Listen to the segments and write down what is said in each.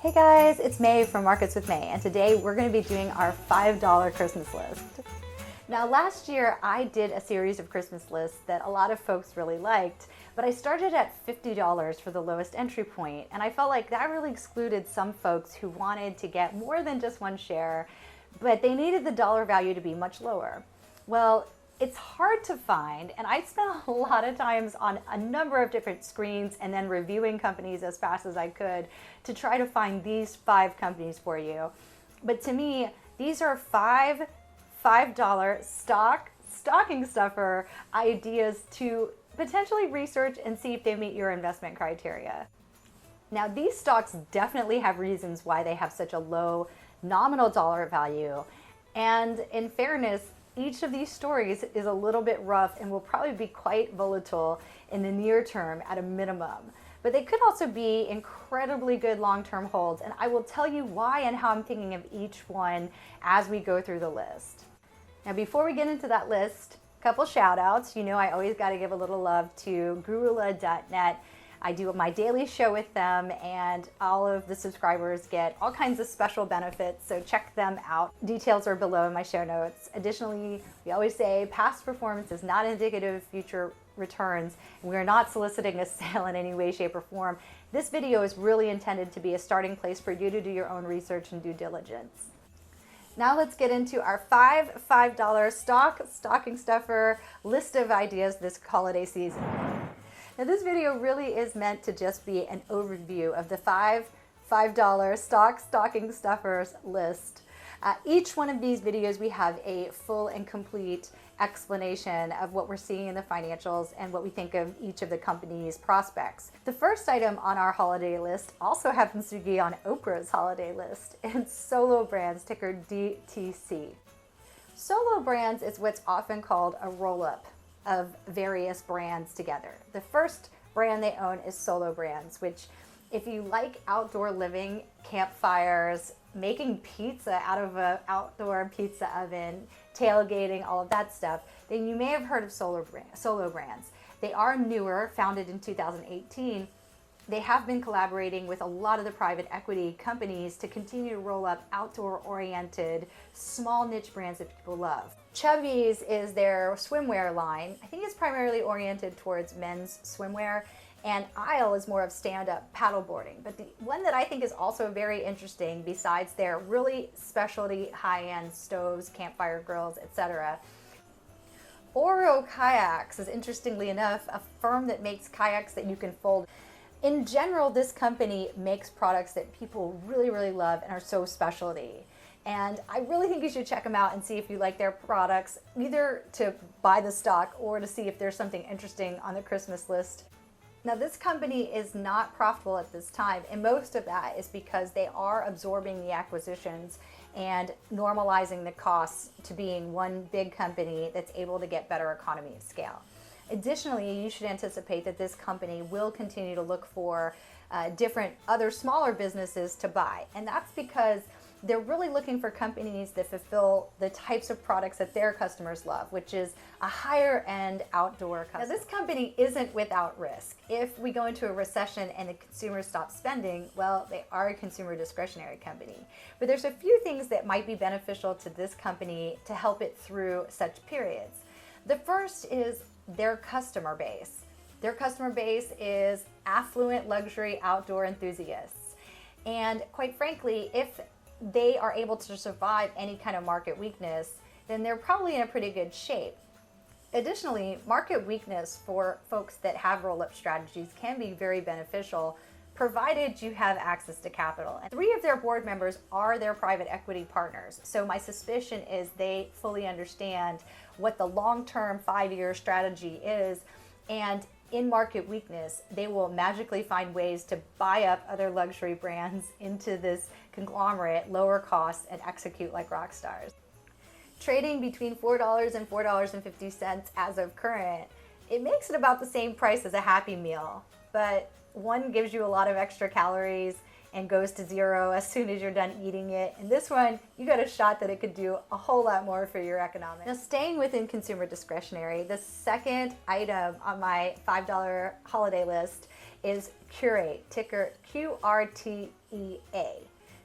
Hey guys, it's May from Markets with May, and today we're going to be doing our $5 Christmas list. Now last year I did a series of Christmas lists that a lot of folks really liked, but I started at $50 for the lowest entry point, and I felt like that really excluded some folks who wanted to get more than just one share, but they needed the dollar value to be much lower. Well, it's hard to find, and I spent a lot of times on a number of different screens and then reviewing companies as fast as I could to try to find these 5 companies for you. But to me, these are $5 stocking stuffer ideas to potentially research and see if they meet your investment criteria. Now, these stocks definitely have reasons why they have such a low nominal dollar value, and in fairness, each of these stories is a little bit rough and will probably be quite volatile in the near term at a minimum. But they could also be incredibly good long-term holds, and I will tell you why and how I'm thinking of each one as we go through the list. Now, before we get into that list, a couple shout outs. You know I always got to give a little love to gurula.net. I do my daily show with them, and all of the subscribers get all kinds of special benefits, so check them out. Details are below in my show notes. Additionally, we always say past performance is not indicative of future returns, and we are not soliciting a sale in any way, shape, or form. This video is really intended to be a starting place for you to do your own research and due diligence. Now let's get into our $5 stocking stuffer list of ideas this holiday season. Now this video really is meant to just be an overview of the $5 stocking stuffers list. Each one of these videos we have a full and complete explanation of what we're seeing in the financials and what we think of each of the company's prospects. The first item on our holiday list also happens to be on Oprah's holiday list. It's Solo Brands, ticker DTC. Solo Brands is what's often called a roll-up of various brands together. The first brand they own is Solo Brands, which if you like outdoor living, campfires, making pizza out of an outdoor pizza oven, tailgating, all of that stuff, then you may have heard of Solo Brands. They are newer, founded in 2018. They have been collaborating with a lot of the private equity companies to continue to roll up outdoor-oriented, small niche brands that people love. Chubbies is their swimwear line. I think it's primarily oriented towards men's swimwear, and Isle is more of stand-up paddleboarding. But the one that I think is also very interesting, besides their really specialty high-end stoves, campfire grills, etc., Oro Kayaks is, interestingly enough, a firm that makes kayaks that you can fold. In general, this company makes products that people really love and are so specialty. And I really think you should check them out and see if you like their products, either to buy the stock or to see if there's something interesting on the Christmas list. Now, this company is not profitable at this time, and most of that is because they are absorbing the acquisitions and normalizing the costs to being one big company that's able to get better economy of scale. Additionally, you should anticipate that this company will continue to look for different other smaller businesses to buy, and that's because they're really looking for companies that fulfill the types of products that their customers love, which is a higher end outdoor customer. Now, this company isn't without risk. If we go into a recession and the consumers stop spending, well, they are a consumer discretionary company. But there's a few things that might be beneficial to this company to help it through such periods. The first is their customer base. Their customer base is affluent luxury outdoor enthusiasts. And quite frankly, if they are able to survive any kind of market weakness, then they're probably in a pretty good shape. Additionally, market weakness for folks that have roll-up strategies can be very beneficial, provided you have access to capital. And 3 of their board members are their private equity partners, so my suspicion is they fully understand what the long-term 5-year strategy is, and in market weakness, they will magically find ways to buy up other luxury brands into this conglomerate, lower costs, and execute like rock stars. Trading between $4 and $4.50 as of current, it makes it about the same price as a Happy Meal, but one gives you a lot of extra calories and goes to zero as soon as you're done eating it. And this one, you got a shot that it could do a whole lot more for your economics. Now, staying within consumer discretionary, the second item on my $5 holiday list is Curate, ticker QRTEA.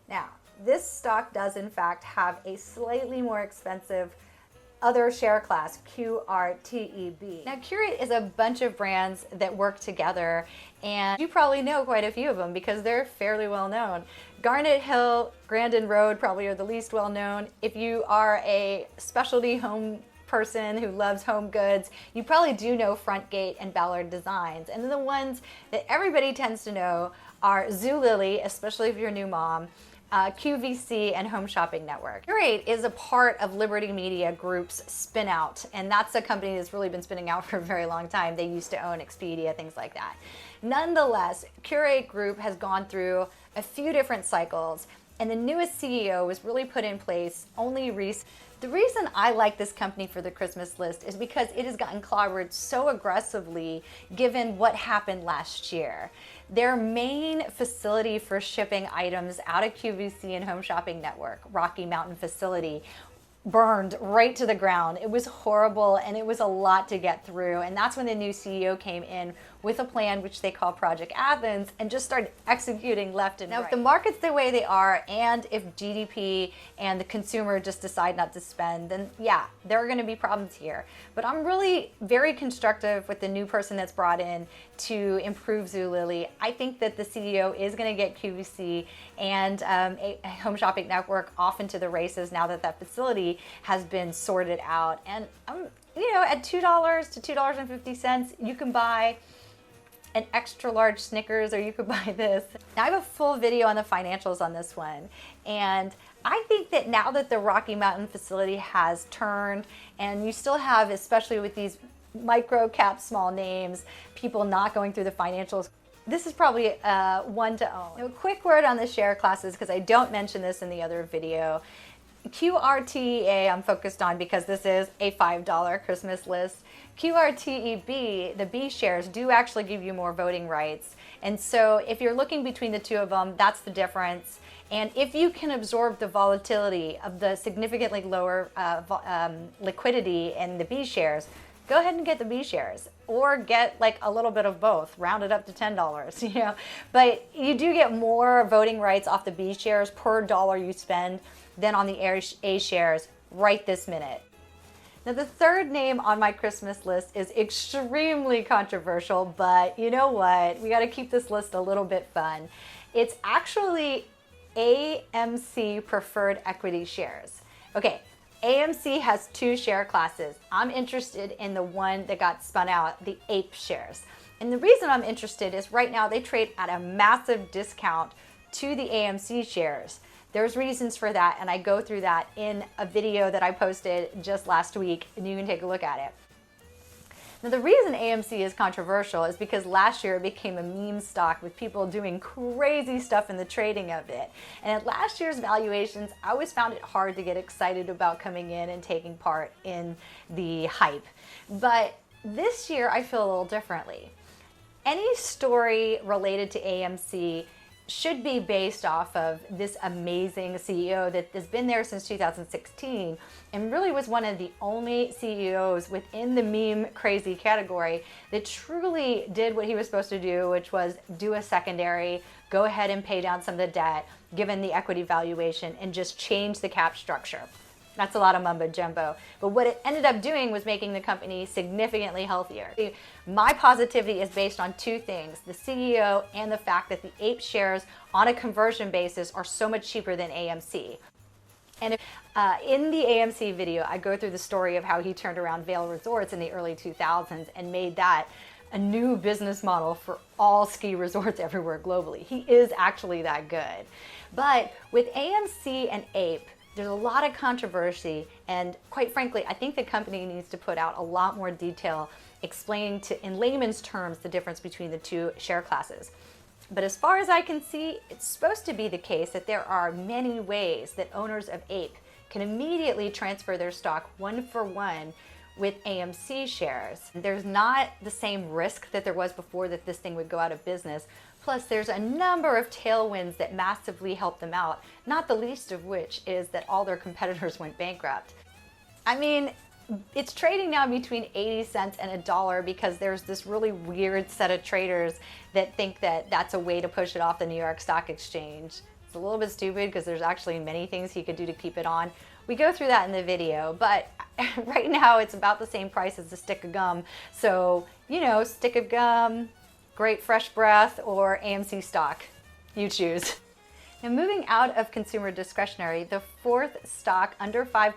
Now, this stock does in fact have a slightly more expensive other share class, QRTEB. Now, Curate is a bunch of brands that work together, and you probably know quite a few of them because they're fairly well known. Garnet Hill, Grandin Road probably are the least well known. If you are a specialty home person who loves home goods, you probably do know Frontgate and Ballard Designs. And then the ones that everybody tends to know are Zulily, especially if you're a new mom, QVC, and Home Shopping Network. Curate is a part of Liberty Media Group's spin-out, and that's a company that's really been spinning out for a very long time. They used to own Expedia, things like that. Nonetheless, Curate Group has gone through a few different cycles, and the newest CEO was really put in place only recently. The reason I like this company for the Christmas list is because it has gotten clobbered so aggressively given what happened last year. Their main facility for shipping items out of QVC and Home Shopping Network, Rocky Mountain facility, burned right to the ground. It was horrible, and it was a lot to get through. And that's when the new CEO came in with a plan which they call Project Athens and just started executing left and right. Now, if the market's the way they are, and if GDP and the consumer just decide not to spend, then yeah, there are going to be problems here. But I'm really very constructive with the new person that's brought in to improve Zulily. I think that the CEO is going to get QVC and a Home Shopping Network off into the races now that that facility has been sorted out. And you know, at $2 to $2.50, you can buy an extra large Snickers, or you could buy this. Now, I have a full video on the financials on this one, and I think that now that the Rocky Mountain facility has turned, and you still have, especially with these micro cap small names, people not going through the financials, this is probably one to own. Now, a quick word on the share classes, because I don't mention this in the other video. QRTEA I'm focused on because this is a $5 Christmas list. QRTEB, the B shares, do actually give you more voting rights. And so if you're looking between the two of them, that's the difference. And if you can absorb the volatility of the significantly lower liquidity in the B shares, go ahead and get the B shares, or get like a little bit of both, round it up to $10, you know. But you do get more voting rights off the B shares per dollar you spend than on the A shares right this minute. Now, the third name on my Christmas list is extremely controversial, but you know what? We got to keep this list a little bit fun. It's actually AMC Preferred Equity Shares. Okay, AMC has two share classes. I'm interested in the one that got spun out, the APE shares. And the reason I'm interested is right now they trade at a massive discount to the AMC shares. There's reasons for that, and I go through that in a video that I posted just last week, and you can take a look at it. Now, the reason AMC is controversial is because last year it became a meme stock with people doing crazy stuff in the trading of it. And at last year's valuations, I always found it hard to get excited about coming in and taking part in the hype. But this year, I feel a little differently. Any story related to AMC should be based off of this amazing CEO that has been there since 2016 and really was one of the only CEOs within the meme crazy category that truly did what he was supposed to do, which was do a secondary, go ahead and pay down some of the debt given the equity valuation, and just change the cap structure. That's a lot of mumbo jumbo. But what it ended up doing was making the company significantly healthier. My positivity is based on two things: the CEO and the fact that the APE shares on a conversion basis are so much cheaper than AMC. And in the AMC video, I go through the story of how he turned around Vail Resorts in the early 2000s and made that a new business model for all ski resorts everywhere globally. He is actually that good. But with AMC and APE, there's a lot of controversy, and quite frankly, I think the company needs to put out a lot more detail explaining in layman's terms the difference between the two share classes. But as far as I can see, it's supposed to be the case that there are many ways that owners of APE can immediately transfer their stock one for one with AMC shares. There's not the same risk that there was before that this thing would go out of business. Plus, there's a number of tailwinds that massively help them out, not the least of which is that all their competitors went bankrupt. I mean, It's trading now between 80 cents and $1 because there's this really weird set of traders that think that that's a way to push it off the New York Stock Exchange. It's a little bit stupid because there's actually many things he could do to keep it on. We go through that in the video, but right now it's about the same price as a stick of gum. So, you know, stick of gum, great fresh breath, or AMC stock. You choose. Now, moving out of consumer discretionary, the fourth stock under $5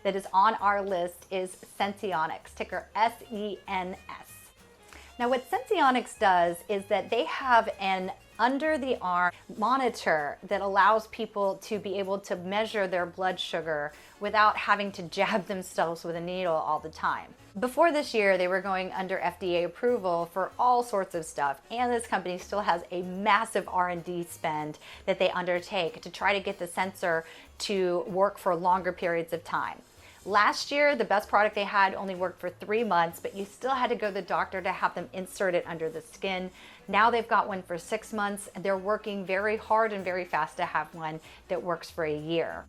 that is on our list is Sensionics, ticker SENS. Now, what Sensionics does is that they have an under-the-arm monitor that allows people to be able to measure their blood sugar without having to jab themselves with a needle all the time. Before this year, they were going under FDA approval for all sorts of stuff, and this company still has a massive R&D spend that they undertake to try to get the sensor to work for longer periods of time. Last year, the best product they had only worked for 3 months, but you still had to go to the doctor to have them insert it under the skin. Now they've got one for 6 months, and they're working very hard and very fast to have one that works for a year.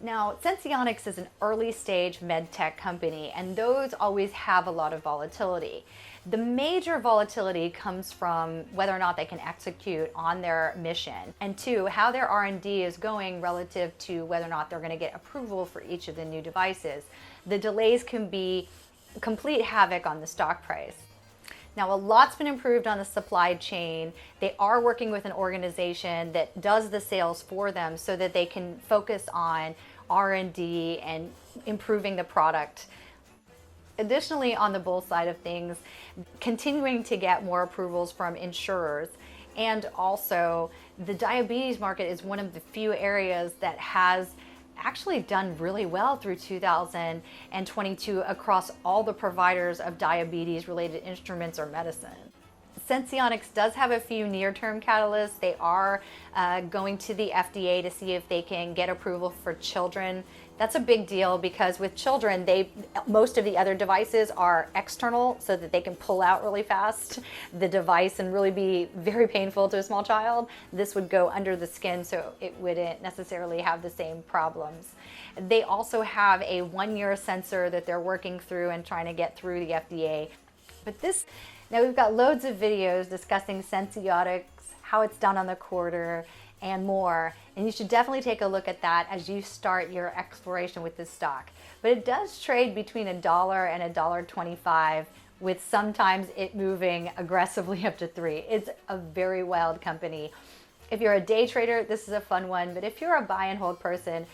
Now, Sensionics is an early stage med tech company, and those always have a lot of volatility. The major volatility comes from whether or not they can execute on their mission, and two, how their R&D is going relative to whether or not they're going to get approval for each of the new devices. The delays can be complete havoc on the stock price. Now, a lot's been improved on the supply chain. They are working with an organization that does the sales for them so that they can focus on R&D and improving the product. Additionally, on the bull side of things, continuing to get more approvals from insurers, and also the diabetes market is one of the few areas that has actually done really well through 2022 across all the providers of diabetes related instruments or medicine. Sensionics does have a few near-term catalysts. They are going to the FDA to see if they can get approval for children. That's a big deal because with children, most of the other devices are external so that they can pull out really fast the device and really be very painful to a small child. This would go under the skin, so it wouldn't necessarily have the same problems. They also have a 1-year sensor that they're working through and trying to get through the FDA. Now we've got loads of videos discussing Sensionics, how it's done on the quarter, and more. And you should definitely take a look at that as you start your exploration with this stock. But it does trade between $1 and $1.25, with sometimes it moving aggressively up to $3. It's a very wild company. If you're a day trader, this is a fun one. But if you're a buy and hold person,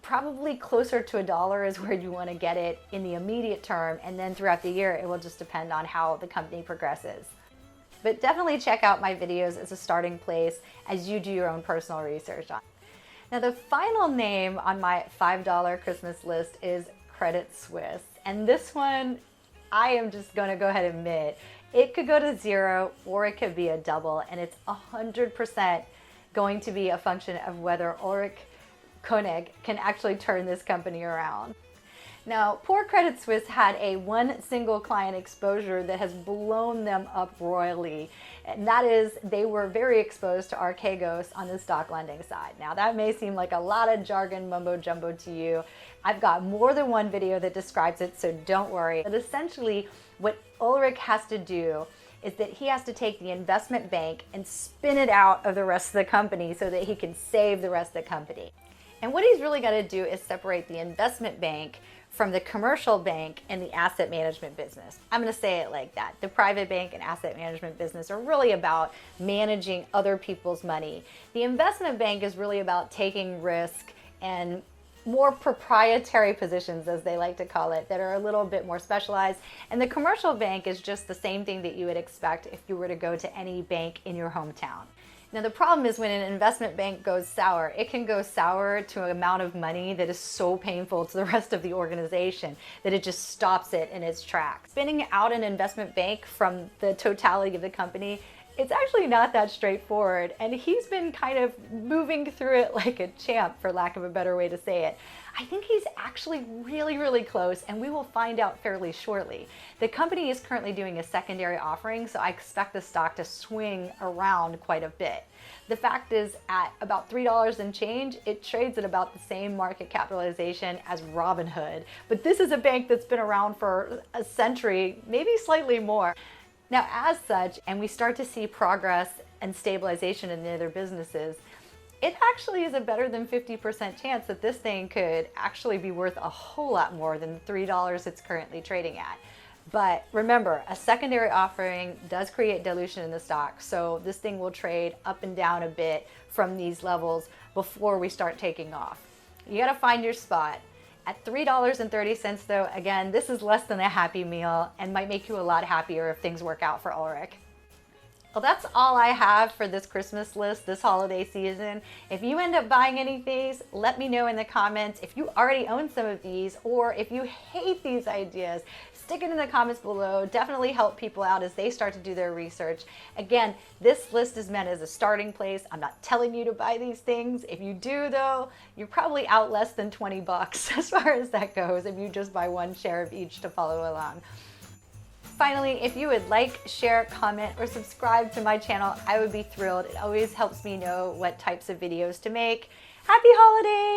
probably closer to $1 is where you want to get it in the immediate term, and then throughout the year it will just depend on how the company progresses. But definitely check out my videos as a starting place as you do your own personal research on. Now, the final name on my $5 Christmas list is Credit Suisse, and this one I am just going to go ahead and admit it could go to 0 or it could be a double, and it's 100% going to be a function of whether Ulrich Koenig can actually turn this company around. Now, poor Credit Suisse had one single client exposure that has blown them up royally, and that is they were very exposed to Archegos on the stock lending side. Now, that may seem like a lot of jargon mumbo jumbo to you. I've got more than one video that describes it, so don't worry. But essentially, what Ulrich has to do is that he has to take the investment bank and spin it out of the rest of the company so that he can save the rest of the company. And what he's really got to do is separate the investment bank from the commercial bank and the asset management business. I'm going to say it like that. The private bank and asset management business are really about managing other people's money. The investment bank is really about taking risk and more proprietary positions, as they like to call it, that are a little bit more specialized. And the commercial bank is just the same thing that you would expect if you were to go to any bank in your hometown. Now, the problem is when an investment bank goes sour, it can go sour to an amount of money that is so painful to the rest of the organization that it just stops it in its tracks. Spinning out an investment bank from the totality of the company It's actually not that straightforward, and he's been kind of moving through it like a champ, for lack of a better way to say it. I think he's actually really, really close, and we will find out fairly shortly. The company is currently doing a secondary offering, so I expect the stock to swing around quite a bit. The fact is, at about $3 and change, it trades at about the same market capitalization as Robinhood. But this is a bank that's been around for a century, maybe slightly more. Now, as such, and we start to see progress and stabilization in the other businesses, it actually is a better than 50% chance that this thing could actually be worth a whole lot more than the $3 it's currently trading at. But remember, a secondary offering does create dilution in the stock, so this thing will trade up and down a bit from these levels before we start taking off. You gotta find your spot. At $3.30 though, again, this is less than a happy meal and might make you a lot happier if things work out for Ulrich. Well, that's all I have for this Christmas list this holiday season. If you end up buying any of these, let me know in the comments. If you already own some of these, or if you hate these ideas, stick it in the comments below. Definitely help people out as they start to do their research. Again, this list is meant as a starting place. I'm not telling you to buy these things. If you do though, you're probably out less than 20 bucks as far as that goes if you just buy one share of each to follow along. Finally, if you would like, share, comment, or subscribe to my channel, I would be thrilled. It always helps me know what types of videos to make. Happy holidays!